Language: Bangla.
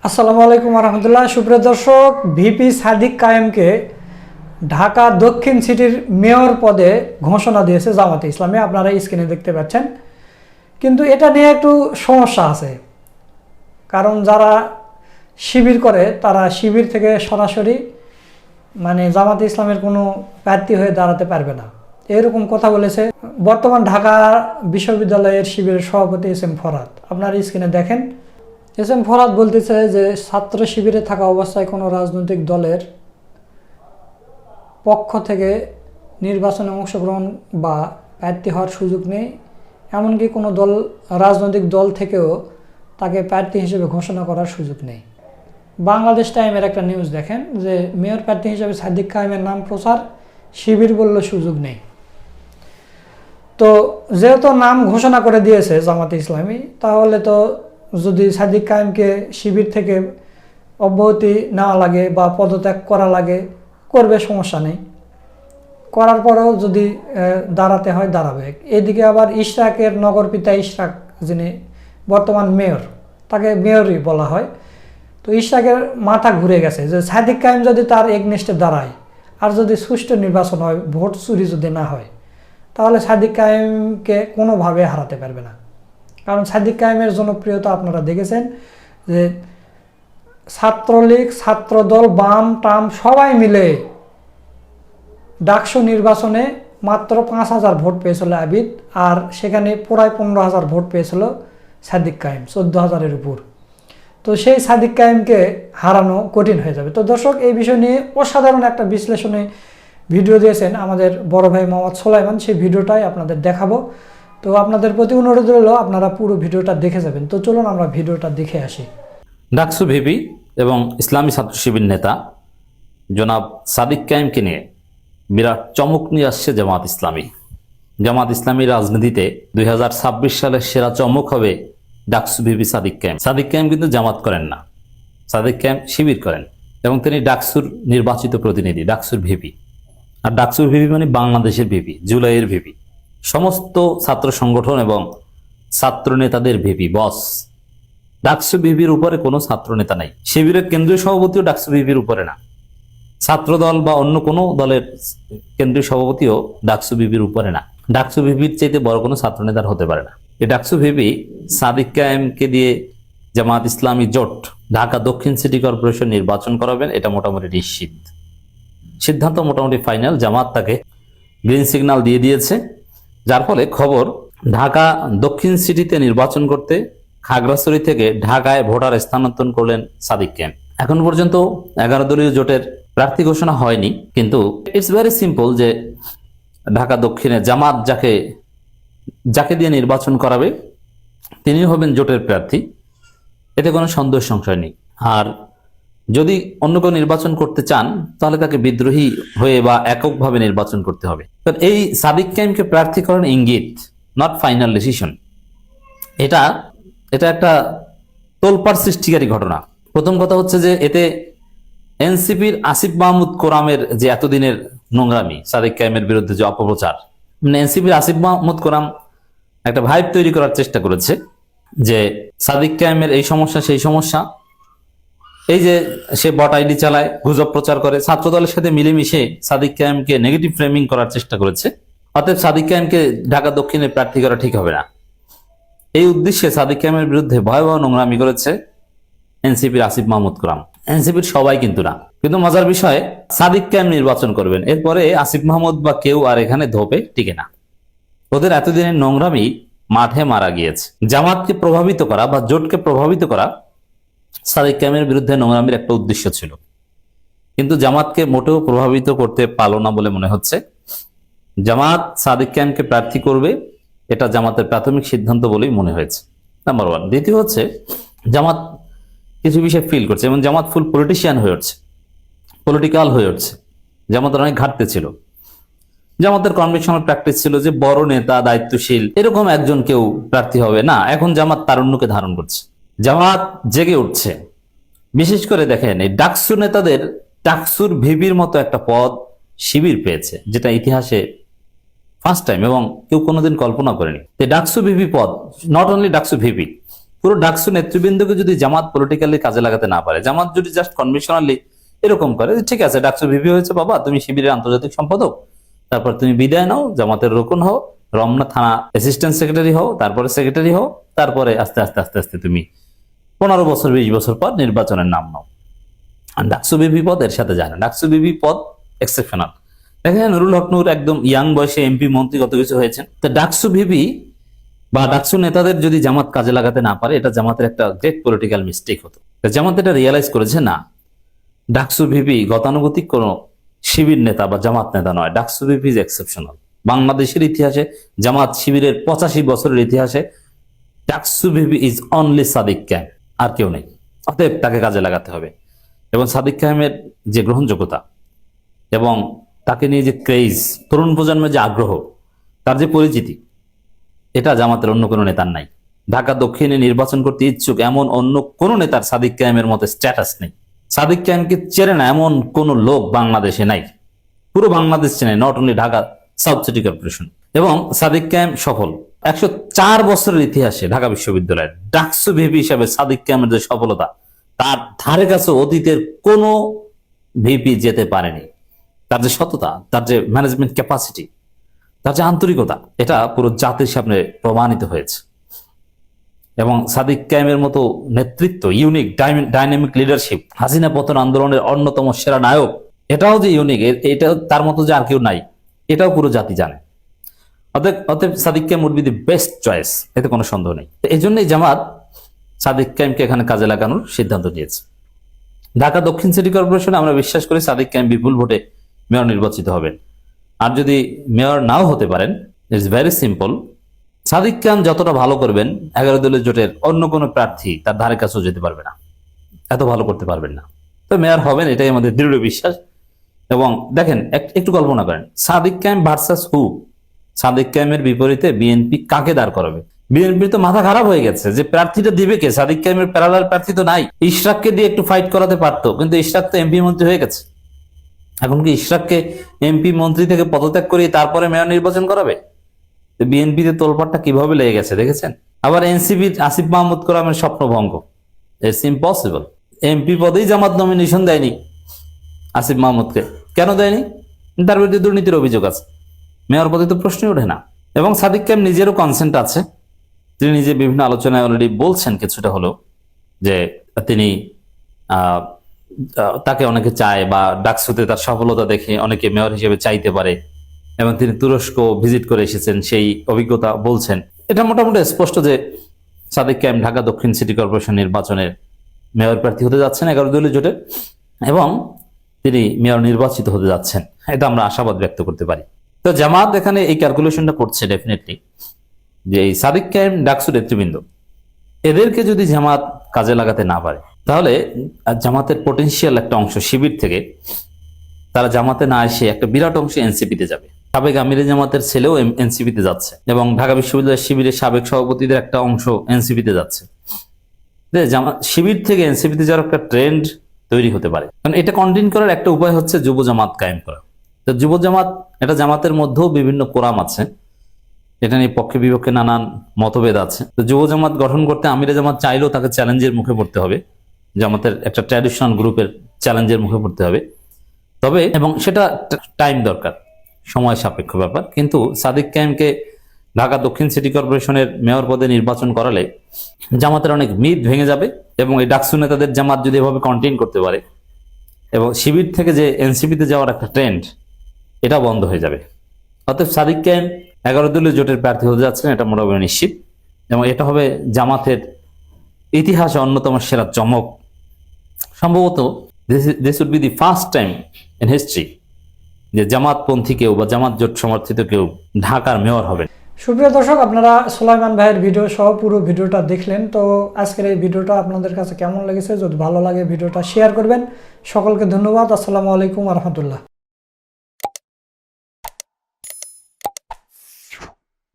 আসসালামু আলাইকুম রহমতুল্লাহ। সুপ্রিয় দর্শক, ভিপি সাদিক কায়েমকে ঢাকা দক্ষিণ সিটির মেয়র পদে ঘোষণা দিয়েছে জামাতে ইসলামী। আপনারা স্ক্রিনে দেখতে পাচ্ছেন, কিন্তু এটা নিয়ে একটু সমস্যা আছে। কারণ যারা শিবির করে তারা শিবির থেকে সরাসরি জামাতে ইসলামের কোনো প্রার্থী হয়ে দাঁড়াতে পারবে না, এরকম কথা বলেছে বর্তমান ঢাকা বিশ্ববিদ্যালয়ের শিবিরের সভাপতি এস.এম. ফরহাদ। আপনারা স্ক্রিনে দেখেন, এস.এম. ফরহাদ বলতেছে যে ছাত্র শিবিরে থাকা অবস্থায় কোনো রাজনৈতিক দলের পক্ষ থেকে নির্বাচনে অংশগ্রহণ বা প্রার্থী হওয়ার সুযোগ নেই। এমনকি কোনো রাজনৈতিক দল থেকেও তাকে প্রার্থী হিসেবে ঘোষণা করার সুযোগ নেই। বাংলাদেশ টাইমের একটা নিউজ দেখেন যে মেয়র প্রার্থী হিসেবে সাদিক কায়েমের নাম প্রচার, শিবির বলল সুযোগ নেই। তো যেহেতু নাম ঘোষণা করে দিয়েছে জামাতে ইসলামী, তাহলে তো যদি সাদিক কায়েমকে শিবির থেকে অব্যাহতি নেওয়া লাগে বা পদত্যাগ করা লাগে, করবে, সমস্যা নেই। করার পরেও যদি দাঁড়াতে হয় দাঁড়াবে। এদিকে আবার ইশরাকের নগরপিতা ইশরাক, যিনি বর্তমান মেয়র, তাকে মেয়রই বলা হয়। তো ইশরাকের মাথা ঘুরে গেছে যে সাদিক কায়েম যদি তার এগনেস্টে দাঁড়ায় আর যদি সুষ্ঠু নির্বাচন হয়, ভোট চুরি যদি না হয়, তাহলে সাদিক কায়েমকে কোনোভাবে হারাতে পারবে না। কারণ সাদিক কায়েমের জনপ্রিয়তা আপনারা দেখেছেন যে ছাত্রলীগ, ছাত্রদল, বাম টাম সবাই মিলে ডাকসু নির্বাচনে মাত্র 5,000 ভোট পেয়েছিল আবিদ, আর সেখানে প্রায় 15,000 ভোট পেয়েছিল সাদিক কায়েম, 14,000-এর উপর। তো সেই সাদিক কায়েমকে হারানো কঠিন হয়ে যাবে। তো দর্শক, এই বিষয় নিয়ে অসাধারণ একটা বিশ্লেষণী ভিডিও দিয়েছেন আমাদের বড় ভাই মোহাম্মদ সোলাইমান, সেই ভিডিওটাই আপনাদের দেখাবো। তো আপনাদের প্রতি অনুরোধ রইল আপনারা পুরো ভিডিওটা দেখে যাবেন। তো চলুন আমরা ভিডিওটা দেখে আসি। ডাকসু ভিপি এবং ইসলামী ছাত্র শিবির নেতা জনাব সাদিক কায়েমকে নিয়ে বিরাট চমক নিয়ে আসছে জামাত ইসলামী। জামাত ইসলামী রাজনীতিতে 2026 সালের সেরা চমক হবে ডাকসু ভিপি সাদিক কায়েম। সাদিক কায়েম কিন্তু জামাত করেন না, সাদিক কায়েম শিবির করেন এবং তিনি ডাকসুর নির্বাচিত প্রতিনিধি, ডাকসুর ভিপি। আর ডাকসুর ভিপি মানে বাংলাদেশের ভিপি, জুলাইয়ের ভিপি, সমস্ত ছাত্র সংগঠন এবং ছাত্র নেতাদের ভিপি, বস। ডাকসু ভিপির উপরে কোনো ছাত্র নেতা নাই। শিবিরের কেন্দ্রীয় সভাপতিও ডাকসু ভিপির উপরে না, ছাত্র দল বা অন্য কোনো দলের কেন্দ্রীয় সভাপতিও ডাকসু ভিপির উপরে না। ডাকসু ভিপির চাইতে বড় কোনো ছাত্র নেতার হতে পারে না। এই ডাকসু ভিপি সাদিক কায়েমকে দিয়ে জামাত ইসলামী জোট ঢাকা দক্ষিণ সিটি কর্পোরেশন নির্বাচন করাবেন, এটা মোটামুটি নিশ্চিত। সিদ্ধান্ত মোটামুটি ফাইনাল। জামাত তাকে গ্রিন সিগন্যাল দিয়ে দিয়েছে, যার ফলে খবর ঢাকা দক্ষিণ সিটিতে নির্বাচন করতে খাগড়াছড়ি থেকে ঢাকায় ভোটার স্থানান্তর করলেন সাদিক কায়েম। এখন পর্যন্ত 11 দলীয় জোটের প্রার্থী ঘোষণা হয়নি, কিন্তু ইটস ভেরি সিম্পল যে ঢাকা দক্ষিণে জামাত যাকে দিয়ে নির্বাচন করাবে তিনি হবেন জোটের প্রার্থী, এতে কোনো সন্দেহ সংশয় নেই। আর যদি অন্য কেউ নির্বাচন করতে চান তাহলে তাকে বিদ্রোহী হয়ে বা এককভাবে নির্বাচন করতে হবে। এই সাদিক কায়েমকে প্রার্থী করেন ইঙ্গিত, নট ফাইনাল ডিসিশন। এটা একটা তোলপাড় সৃষ্টিকারী ঘটনা। প্রথম কথা হচ্ছে যে এতে এনসিপির আসিফ মাহমুদ কোরামের যে এতদিনের নোংরামি, সাদিক কায়েমের বিরুদ্ধে যে অপপ্রচার, এনসিপির আসিফ মাহমুদ কোরাম একটা ভাইব তৈরি করার চেষ্টা করেছে যে সাদিক কায়েমের এই সমস্যা সেই সমস্যা। এই যে সে বট আইডি চালায়, গুজব প্রচার করে, ছাত্রদলের সাথে মিলেমিশে সাদিক কায়েমকে নেগেটিভ ফ্রেমিং করার চেষ্টা করেছে। অতএব সাদিক কায়েমকে ঢাকা দক্ষিণে প্রার্থী করা ঠিক হবে না। এই উদ্দেশ্যে সাদিক কায়েমের বিরুদ্ধে ভয়াবহ নোংরামি করেছে এনসিপির আসিফ মাহমুদ কোরাম। এনসিপির সবাই কিন্তু না, কিন্তু মজার বিষয় সাদিক কায়েম নির্বাচন করবেন, এরপরে আসিফ মাহমুদ বা কেউ আর এখানে ধোপে টিকে না। ওদের এতদিনের নোংরামি মাঠে মারা গিয়েছে। জামাতকে প্রভাবিত করা বা জোটকে প্রভাবিত করা সাদিক কায়েমের বিরুদ্ধে নোংরামির একটা উদ্দেশ্য ছিল, কিন্তু জামাতকে মোটেও প্রভাবিত করতে পারলো না বলে মনে হচ্ছে। জামাত সাদিক কায়েমকে প্রার্থী করবে, এটা জামাতের প্রাথমিক সিদ্ধান্ত বলেই মনে হয়েছে, নাম্বার ওয়ান। দ্বিতীয় হচ্ছে জামাত কিছু বিষয় ফিল করছে এবং জামাত ফুল পলিটিশিয়ান হয়ে উঠছে, পলিটিক্যাল হয়ে উঠছে। জামাতের অনেক ঘাটতি ছিল। জামাতের কনভেনশনাল প্র্যাকটিস ছিল যে বড় নেতা, দায়িত্বশীল এরকম একজন কেউ প্রার্থী হবে না। এখন জামাত তারুণ্যকে ধারণ করছে, জামাত জেগে উঠছে। বিশেষ করে দেখেন এই ডাকসু নেতাদের ডাকসুর ভিপির মতো একটা পদ শিবির পেয়েছে, যেটা ইতিহাসে ফার্স্ট টাইম এবং কেউ কোনোদিন কল্পনা করেনি। ডাকসু ভিপি পদ, নট অনলি ডাকসু ভিপি, পুরো ডাকসু নেতৃবৃন্দকে যদি জামাত পলিটিক্যালি কাজে লাগাতে না পারে, জামাত যদি জাস্ট কনভেনশনালি এরকম করে যে ঠিক আছে ডাকসু ভিপি হয়েছে বাবা, তুমি শিবিরের আন্তর্জাতিক সম্পাদক, তারপর তুমি বিদায় নাও, জামাতের রোকন হও, রমনা থানা অ্যাসিস্ট্যান্ট সেক্রেটারি হও, তারপরে সেক্রেটারি হও, তারপরে আস্তে আস্তে আস্তে আস্তে তুমি 15 বছর 20 বছর পর নির্বাচনের নাম নাও। আর ডাকসু বিপি পদ এর সাথে যায় না। ডাকসু বিপি পদ এক্সেপশনাল। দেখেন নুরুল হক নূর একদম ইয়াং বয়সে এমপি মন্ত্রী কত কিছু হয়েছেন। তো ডাকসু ভিপি বা ডাকসু নেতাদের যদি জামাত কাজে লাগাতে না পারে, এটা জামাতের একটা গ্রেট পলিটিক্যাল মিস্টেক হতো। জামাত এটা রিয়েলাইজ করেছে না, ডাকসু ভিপি গতানুগতিক কোনো শিবির নেতা বা জামাত নেতা নয়। DUCSU VP is exceptional. বাংলাদেশের ইতিহাসে, জামাত শিবিরের 85 বছরের ইতিহাসে DUCSU VP is only Sadiq Kayem, আর কেউ নেই। অতএব তাকে কাজে লাগাতে হবে। এবং সাদিক কায়েমের যে গ্রহণযোগ্যতা এবং তাকে নিয়ে যে ক্রেজ, তরুণ প্রজন্মের যে আগ্রহ, তার যে পরিচিতি, এটা জামাতের অন্য কোনো নেতার নাই। ঢাকা দক্ষিণে নির্বাচন করতে ইচ্ছুক এমন অন্য কোনো নেতার সাদিক কায়েমের মতো স্ট্যাটাস নেই। সাদিক কায়েমকে চেনে না এমন কোন লোক বাংলাদেশে নাই। পুরো বাংলাদেশ চেনে, not only Dhaka south city corporation. এবং সাদিক কায়েম সফল। 104 বছরের ইতিহাসে ঢাকা বিশ্ববিদ্যালয়ের ডাকসু ভিপি হিসাবে সাদিক কায়েমের যে সফলতা, তার ধারে কাছে অতীতের কোন ভিপি যেতে পারেনি। তার যে সততা, তার যে ম্যানেজমেন্ট ক্যাপাসিটি, তার যে আন্তরিকতা, এটা পুরো জাতির সামনে প্রমাণিত হয়েছে। এবং সাদিক কায়েমের মতো নেতৃত্ব, ইউনিক ডাইনামিক লিডারশিপ, হাসিনা পতন আন্দোলনের অন্যতম সেরা নায়ক, এটাও যে ইউনিক, এটা তার মতো যে আর কেউ নাই, এটাও পুরো জাতি জানে। অতএব Sadik Kayem would be the best choice, এতে কোনো সন্দেহ নেই। এই জন্যই জামাত সাদিক কায়েমকে এখানে কাজে লাগানোর সিদ্ধান্ত নিয়েছে। ঢাকা দক্ষিণ সিটি কর্পোরেশনে আমরা বিশ্বাস করি সাদিক কায়েম বিপুল ভোটে মেয়র নির্বাচিত হবেন। আর যদি মেয়র নাও হতে পারেন, ইটস ভেরি সিম্পল, সাদিক কায়েম যতটা ভালো করবেন 11 দলের জোটের অন্য কোনো প্রার্থী তার ধারে কাছেও যেতে পারবে না, এত ভালো করতে পারবেন না। তো মেয়র হবেন, এটাই আমাদের দৃঢ় বিশ্বাস। এবং দেখেন একটু কল্পনা করেন, সাদিক কায়েম ভার্সাস হু। সাদিক কায়েমের বিপরীতে বিএনপি কাকে দাঁড় করাবে? বিএনপির তো মাথা খারাপ হয়ে গেছে যে প্রার্থীটা দিবে কে? সাদিক কায়েমের প্যারালাল প্রার্থী তো নাই। ইশরাককে দিয়ে একটু ফাইট করাতে পারতো, কিন্তু ইশরাক তো এমপি মন্ত্রী হয়ে গেছে। এখন কি ইশরাককে এমপি মন্ত্রী থেকে পদত্যাগ করিয়ে তারপরে মেয়র নির্বাচন করাবে? বিএনপিতে তোলপাটটা কিভাবে লেগে গেছে দেখেছেন। আবার এনসিপির আসিফ মাহমুদ কোরআনের স্বপ্নভঙ্গ, ইটস ইম্পসিবল। এমপি পদেই জামাত নমিনেশন দেয়নি আসিফ মাহমুদকে। কেন দেয়নি? তার বিরুদ্ধে দুর্নীতির অভিযোগ আছে। মেয়র পদে তো প্রশ্নই ওঠে না। এবং সাদিক কায়েম নিজেরও কনসেন্ট আছে, তিনি নিজে বিভিন্ন আলোচনায় অলরেডি বলছেন কিছুটা হলো যে তিনি তাকে অনেকে চায়, বা ডাকসুতে তার সফলতা দেখে অনেকে মেয়র হিসেবে চাইতে পারে। এবং তিনি তুরস্ক ভিজিট করে এসেছেন, সেই অভিজ্ঞতা বলছেন। এটা মোটামুটি স্পষ্ট যে সাদিক কায়েম ঢাকা দক্ষিণ সিটি কর্পোরেশন নির্বাচনের মেয়র প্রার্থী হতে যাচ্ছেন 11 দলীয় জোটে, এবং তিনি মেয়র নির্বাচিত হতে যাচ্ছেন। এটা আমরা আশাবাদ ব্যক্ত করতে পারি। তো জামাত এখানে এই ক্যালকুলেশনটা করছে ডেফিনেটলি যে এই সাদিক কায়েম ডাকসু নেতৃবৃন্দ, এদেরকে যদি জামাত কাজে লাগাতে না পারে, তাহলে জামাতের পটেনশিয়াল একটা অংশ শিবির থেকে তারা জামাতে না এসে একটা বিরাট অংশ এনসিপিতে যাবে। সাবেক আমিরে জামাতের ছেলেও এনসিপিতে যাচ্ছে, এবং ঢাকা বিশ্ববিদ্যালয়ের শিবিরের সাবেক সভাপতিদের একটা অংশ এনসিপিতে যাচ্ছে। শিবির থেকে এনসিপিতে যাওয়ার একটা ট্রেন্ড তৈরি হতে পারে। কারণ এটা কন্টিনিউ করার একটা উপায় হচ্ছে যুব জামাত কায়েম করা। তো যুব জামাত, এটা জামাতের মধ্যেও বিভিন্ন কোরাম আছে, এটা নিয়ে পক্ষে বিপক্ষে নানান মতভেদ আছে। তো যুব জামাত গঠন করতে আমিরে জামাত চাইলেও তাকে চ্যালেঞ্জের মুখে পড়তে হবে, জামাতের একটা ট্র্যাডিশনাল গ্রুপের চ্যালেঞ্জের মুখে পড়তে হবে। তবে এবং সেটা টাইম দরকার, সময় সাপেক্ষ ব্যাপার। কিন্তু সাদিক কায়েমকে ঢাকা দক্ষিণ সিটি কর্পোরেশনের মেয়র পদে নির্বাচন করালে জামাতের অনেক মিথ ভেঙে যাবে, এবং এই ডাকসু নেতাদের জামাত যদি এভাবে কন্টিনিউ করতে পারে, এবং শিবির থেকে যে এনসিপিতে যাওয়ার একটা ট্রেন্ড, এটা বন্ধ হয়ে যাবে। অতএব সাদিক কায়েম 11 দলীয় জোটের প্রার্থী হতে যাচ্ছেন, এটা মোটামুটি নিশ্চিত। এবং এটা হবে জামাতের ইতিহাসে অন্যতম সেরা চমক। সম্ভবত this would be the first time in history যে জামাতপন্থী কেউ বা জামাত জোট সমর্থিত কেউ ঢাকার মেয়র হবেন। সুপ্রিয় দর্শক, আপনারা সুলাইমান ভাইয়ের ভিডিও সহ পুরো ভিডিওটা দেখলেন। তো আজকের এই ভিডিওটা আপনাদের কাছে কেমন লেগেছে? যদি ভালো লাগে ভিডিওটা শেয়ার করবেন। সকলকে ধন্যবাদ। আসসালামু আলাইকুম ওয়া রাহমাতুল্লাহ।